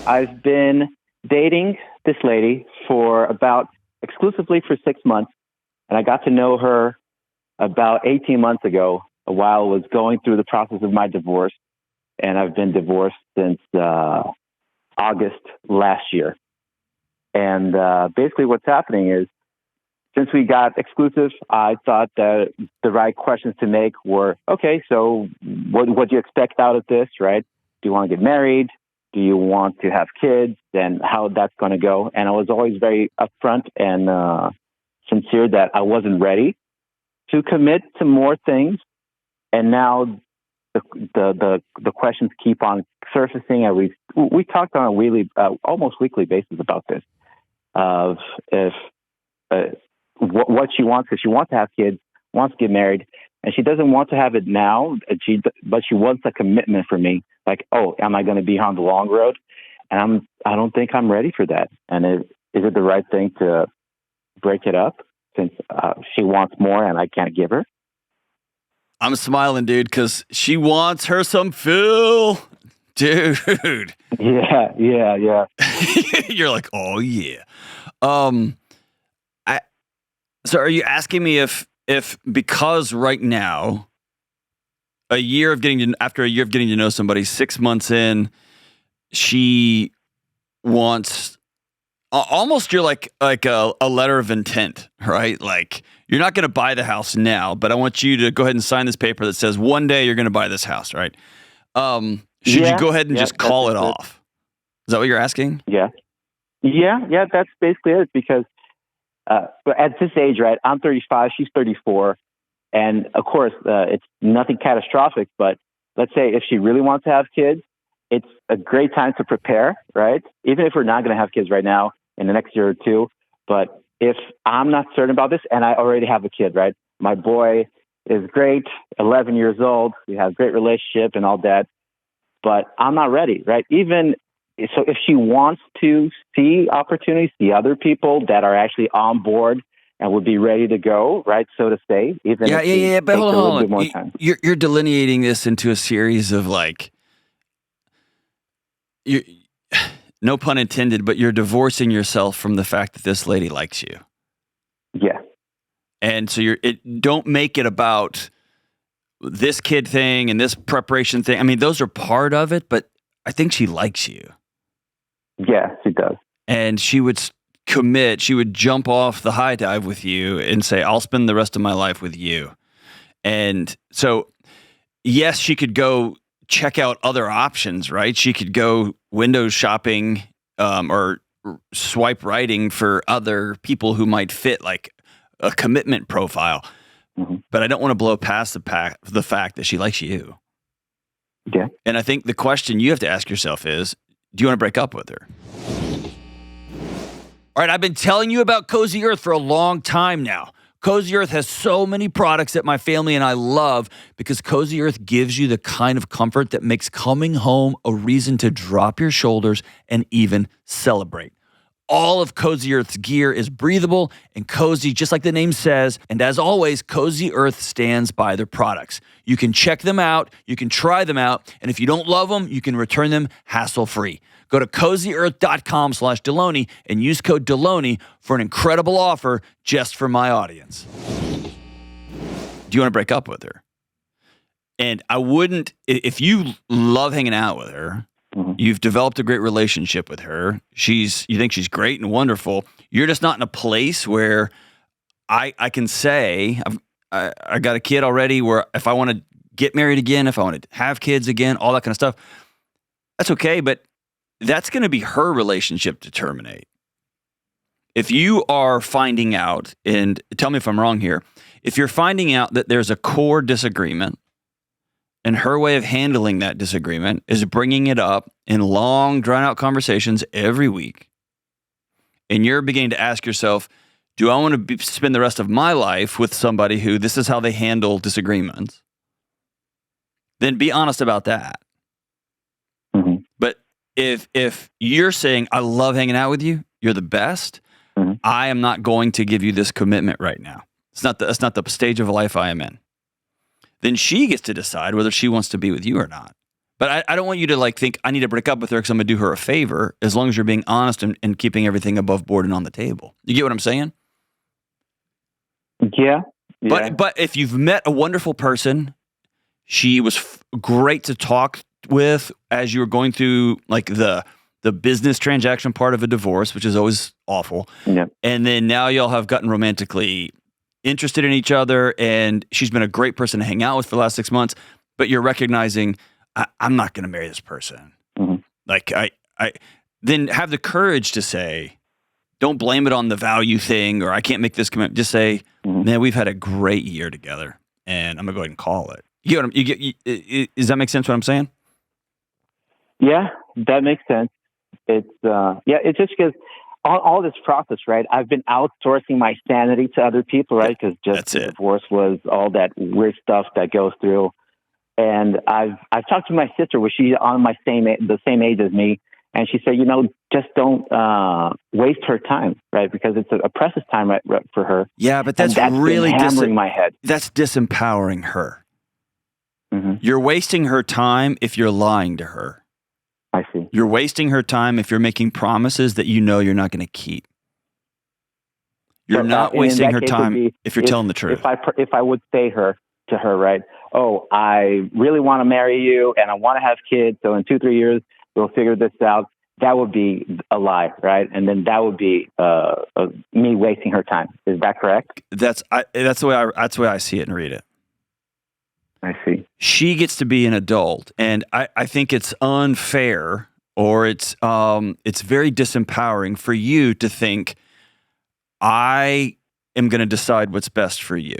I've been dating this lady exclusively for 6 months, and I got to know her about 18 months ago while I was going through the process of my divorce, and I've been divorced since August last year. And basically what's happening is, since we got exclusive, I thought that the right questions to make were, okay, so what do you expect out of this, right? Do you want to get married? Do you want to have kids? And how that's going to go? And I was always very upfront and sincere that I wasn't ready to commit to more things. And now the questions keep on surfacing, and we talked on a almost weekly basis about this, of if what she wants, because she wants to have kids, wants to get married, and she doesn't want to have it now, but she wants a commitment from me. Like, oh, am I going to be on the long road? And I don't think I'm ready for that. And is it the right thing to break it up since she wants more and I can't give her? I'm smiling, dude, because she wants her some Phil. Dude. Yeah. You're like, oh, yeah. So are you asking me if because right now, after a year of getting to know somebody, 6 months in, she wants almost you're like a letter of intent, right? Like, you're not going to buy the house now, but I want you to go ahead and sign this paper that says one day you're going to buy this house, right? Should you go ahead and just call it off? Is that what you're asking? Yeah, that's basically it, because but at this age, right, I'm 35, she's 34, and of course, it's nothing catastrophic, but let's say if she really wants to have kids, it's a great time to prepare, right? Even if we're not going to have kids right now in the next year or two, but if I'm not certain about this and I already have a kid, right? My boy is great, 11 years old, we have a great relationship and all that, but I'm not ready, right? So if she wants to see opportunities, see other people that are actually on board and would be ready to go, right, so to say. But hold on. You're delineating this into a series of like, no pun intended, but you're divorcing yourself from the fact that this lady likes you. Yeah. And so don't make it about this kid thing and this preparation thing. I mean, those are part of it, but I think she likes you. Yeah, she does. And she would commit, she would jump off the high dive with you and say, I'll spend the rest of my life with you. And so, yes, she could go check out other options, right? She could go window shopping or swipe writing for other people who might fit like a commitment profile. Mm-hmm. But I don't want to blow past the fact that she likes you. Yeah. And I think the question you have to ask yourself is, do you want to break up with her? All right, I've been telling you about Cozy Earth for a long time now. Cozy Earth has so many products that my family and I love because Cozy Earth gives you the kind of comfort that makes coming home a reason to drop your shoulders and even celebrate. All of Cozy Earth's gear is breathable and cozy, just like the name says. And as always, Cozy Earth stands by their products. You can check them out, you can try them out, and if you don't love them, you can return them hassle-free. Go to CozyEarth.com/Delony and use code Delony for an incredible offer just for my audience. Do you want to break up with her? And I wouldn't, if you love hanging out with her, you've developed a great relationship with her. You think she's great and wonderful. You're just not in a place where I can say, I got a kid already, where if I want to get married again, if I want to have kids again, all that kind of stuff, that's okay. But that's going to be her relationship to terminate. If you are finding out, and tell me if I'm wrong here, if you're finding out that there's a core disagreement, and her way of handling that disagreement is bringing it up in long, drawn-out conversations every week. And you're beginning to ask yourself, do I want to spend the rest of my life with somebody who this is how they handle disagreements? Then be honest about that. Mm-hmm. But if you're saying, I love hanging out with you, you're the best, I am not going to give you this commitment right now. That's not the stage of life I am in. Then she gets to decide whether she wants to be with you or not. But I don't want you to like think I need to break up with her because I'm going to do her a favor, as long as you're being honest and keeping everything above board and on the table. You get what I'm saying? Yeah. But if you've met a wonderful person, she was great to talk with as you were going through like the business transaction part of a divorce, which is always awful. Yeah. And then now y'all have gotten romantically interested in each other, and she's been a great person to hang out with for the last 6 months, but you're recognizing I'm not going to marry this person. Mm-hmm. Like I then have the courage to say, don't blame it on the value thing, or I can't make this commitment. Just say, man, we've had a great year together, and I'm gonna go ahead and call it. You know what does that make sense what I'm saying? Yeah, that makes sense. It's it's just because all this process, right? I've been outsourcing my sanity to other people, right? Because just the divorce was all that weird stuff that goes through. And I've talked to my sister, was she on the same age as me, and she said, just don't waste her time, right? Because it's a precious time right for her. Yeah, but that's really hammering my head. That's disempowering her. Mm-hmm. You're wasting her time if you're lying to her. I see. You're wasting her time if you're making promises that you're not going to keep. You're not wasting her time if you're telling the truth. If I would say to her, right? Oh, I really want to marry you and I want to have kids. So in 2-3 years, we'll figure this out. That would be a lie, right? And then that would be me wasting her time. Is that correct? That's the way I see it and read it. I see. She gets to be an adult, and I think it's unfair, or it's very disempowering for you to think I am going to decide what's best for you.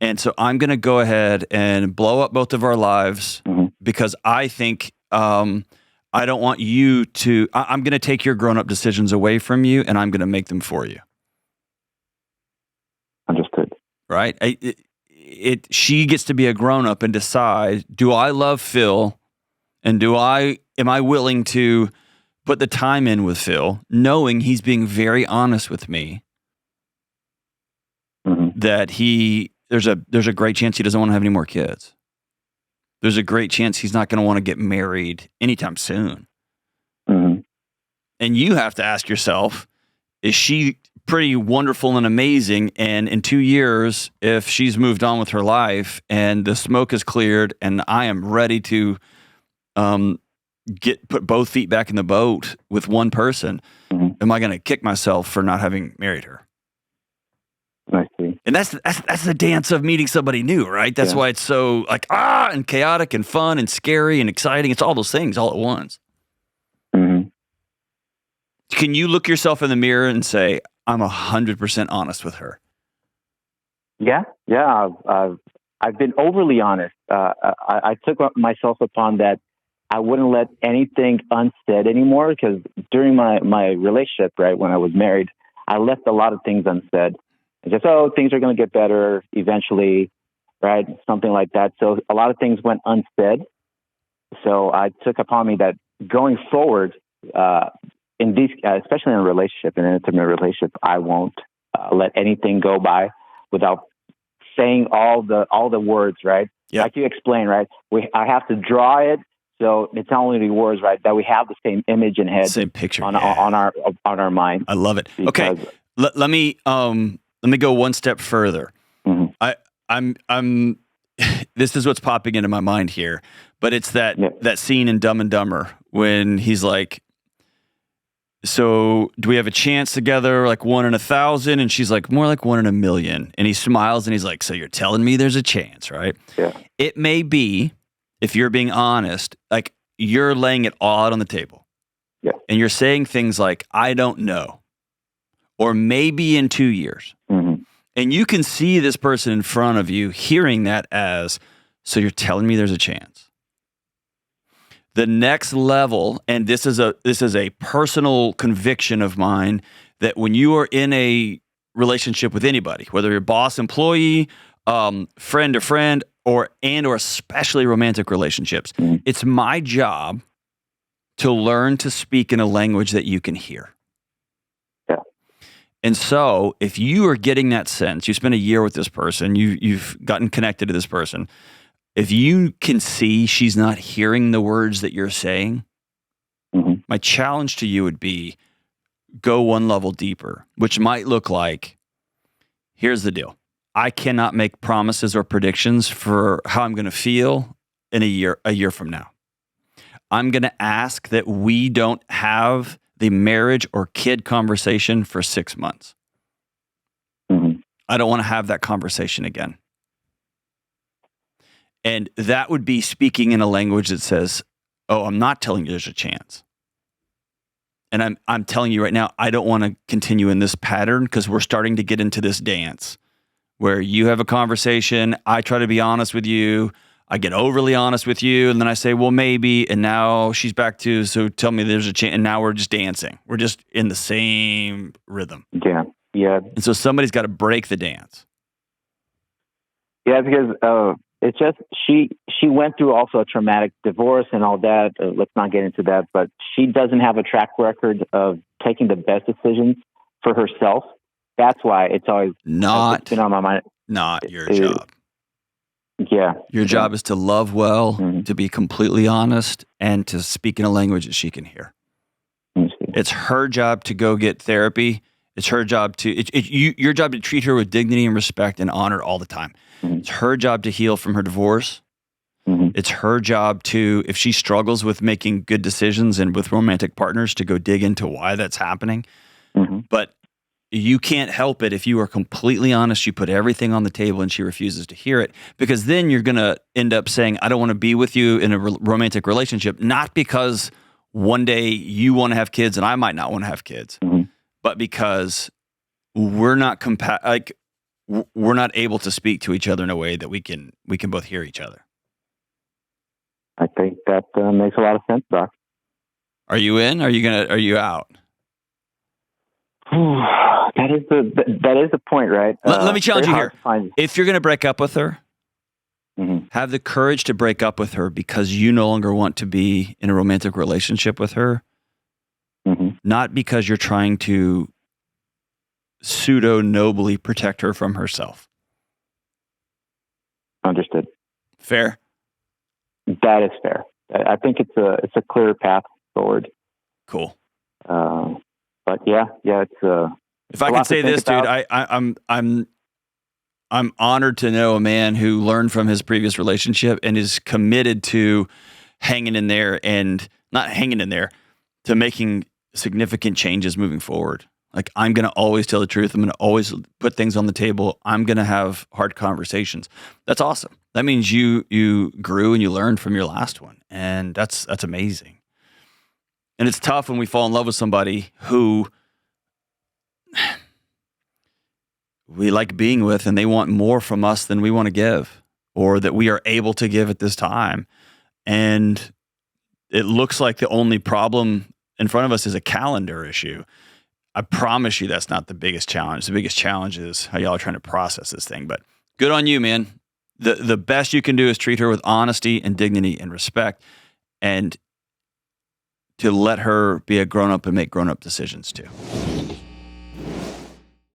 And so I'm going to go ahead and blow up both of our lives because I think I don't want you to. I'm going to take your grown-up decisions away from you, and I'm going to make them for you. Understood. Right? She gets to be a grown-up and decide: do I love Phil, and am I willing to put the time in with Phil, knowing he's being very honest with me, that there's a great chance he doesn't want to have any more kids. There's a great chance he's not going to want to get married anytime soon. Mm-hmm. And you have to ask yourself, is she pretty wonderful and amazing? And in 2 years, if she's moved on with her life and the smoke is cleared and I am ready to put both feet back in the boat with one person, am I going to kick myself for not having married her? I see. And that's the dance of meeting somebody new, right? That's why it's so like and chaotic and fun and scary and exciting. It's all those things all at once. Mm-hmm. Can you look yourself in the mirror and say, I'm 100% honest with her? Yeah. I've been overly honest. I took myself upon that. I wouldn't let anything unsaid anymore, because during my relationship, right, when I was married, I left a lot of things unsaid. Just, things are going to get better eventually, right? Something like that. So a lot of things went unsaid. So I took upon me that going forward, in these, especially in a relationship, in an intimate relationship, I won't let anything go by without saying all the words, right? Yep. Like you explained, right? I have to draw it. So it's not only the words, right? That we have the same image in head, same picture on our mind. I love it. Okay, let me go one step further. Mm-hmm. I'm this is what's popping into my mind here, but it's that scene in Dumb and Dumber when he's like, so do we have a chance together, like 1 in 1,000? And she's like, more like 1 in 1,000,000. And he smiles and he's like, so you're telling me there's a chance, right? Yeah. It may be, if you're being honest, like you're laying it all out on the table. Yeah. And you're saying things like, I don't know, or maybe in 2 years. Mm-hmm. And you can see this person in front of you hearing that as, so you're telling me there's a chance. The next level, and this is a personal conviction of mine, that when you are in a relationship with anybody, whether you're boss, employee, friend to friend, or especially romantic relationships, it's my job to learn to speak in a language that you can hear. Yeah. And so if you are getting that sense, you spend a year with this person, you've gotten connected to this person, If you can see she's not hearing the words that you're saying, my challenge to you would be go one level deeper, which might look like, here's the deal. I cannot make promises or predictions for how I'm going to feel in a year from now. I'm going to ask that we don't have the marriage or kid conversation for 6 months. I don't want to have that conversation again. And that would be speaking in a language that says, oh, I'm not telling you there's a chance. And I'm telling you right now, I don't want to continue in this pattern because we're starting to get into this dance where you have a conversation, I try to be honest with you, I get overly honest with you, and then I say, well, maybe, and now she's back to, so tell me there's a chance, and now we're just dancing. We're just in the same rhythm. Yeah. And so somebody's got to break the dance. Yeah, because it's just she went through also a traumatic divorce and all that. Let's not get into that, but she doesn't have a track record of taking the best decisions for herself. That's why it's always been on my mind. Not your job. Yeah. Your job is to love well, to be completely honest, and to speak in a language that she can hear. It's her job to go get therapy. It's her job your job to treat her with dignity and respect and honor all the time. It's her job to heal from her divorce. It's her job to, if she struggles with making good decisions and with romantic partners, to go dig into why that's happening. But you can't help it if you are completely honest, you put everything on the table and she refuses to hear it, because then you're going to end up saying, I don't want to be with you in a romantic relationship, not because one day you want to have kids and I might not want to have kids, but because we're not we're not able to speak to each other in a way that we can both hear each other. I think that makes a lot of sense, Doc. Are you in? Are you out? That is the point, right? Let me challenge you here. If you're going to break up with her, have the courage to break up with her because you no longer want to be in a romantic relationship with her, not because you're trying to pseudo-nobly protect her from herself. Understood. Fair? That is fair. I think it's a clear path forward. Cool. But yeah, it's if I could say this, dude, I'm honored to know a man who learned from his previous relationship and is committed to hanging in there, and not hanging in there, to making significant changes moving forward. Like, I'm going to always tell the truth. I'm going to always put things on the table. I'm going to have hard conversations. That's awesome. That means you grew and you learned from your last one. And that's amazing. And it's tough when we fall in love with somebody who we like being with and they want more from us than we want to give, or that we are able to give at this time. And it looks like the only problem in front of us is a calendar issue. I promise you that's not the biggest challenge. The biggest challenge is how y'all are trying to process this thing. But good on you, man. The best you can do is treat her with honesty and dignity and respect, and to let her be a grown-up and make grown-up decisions too.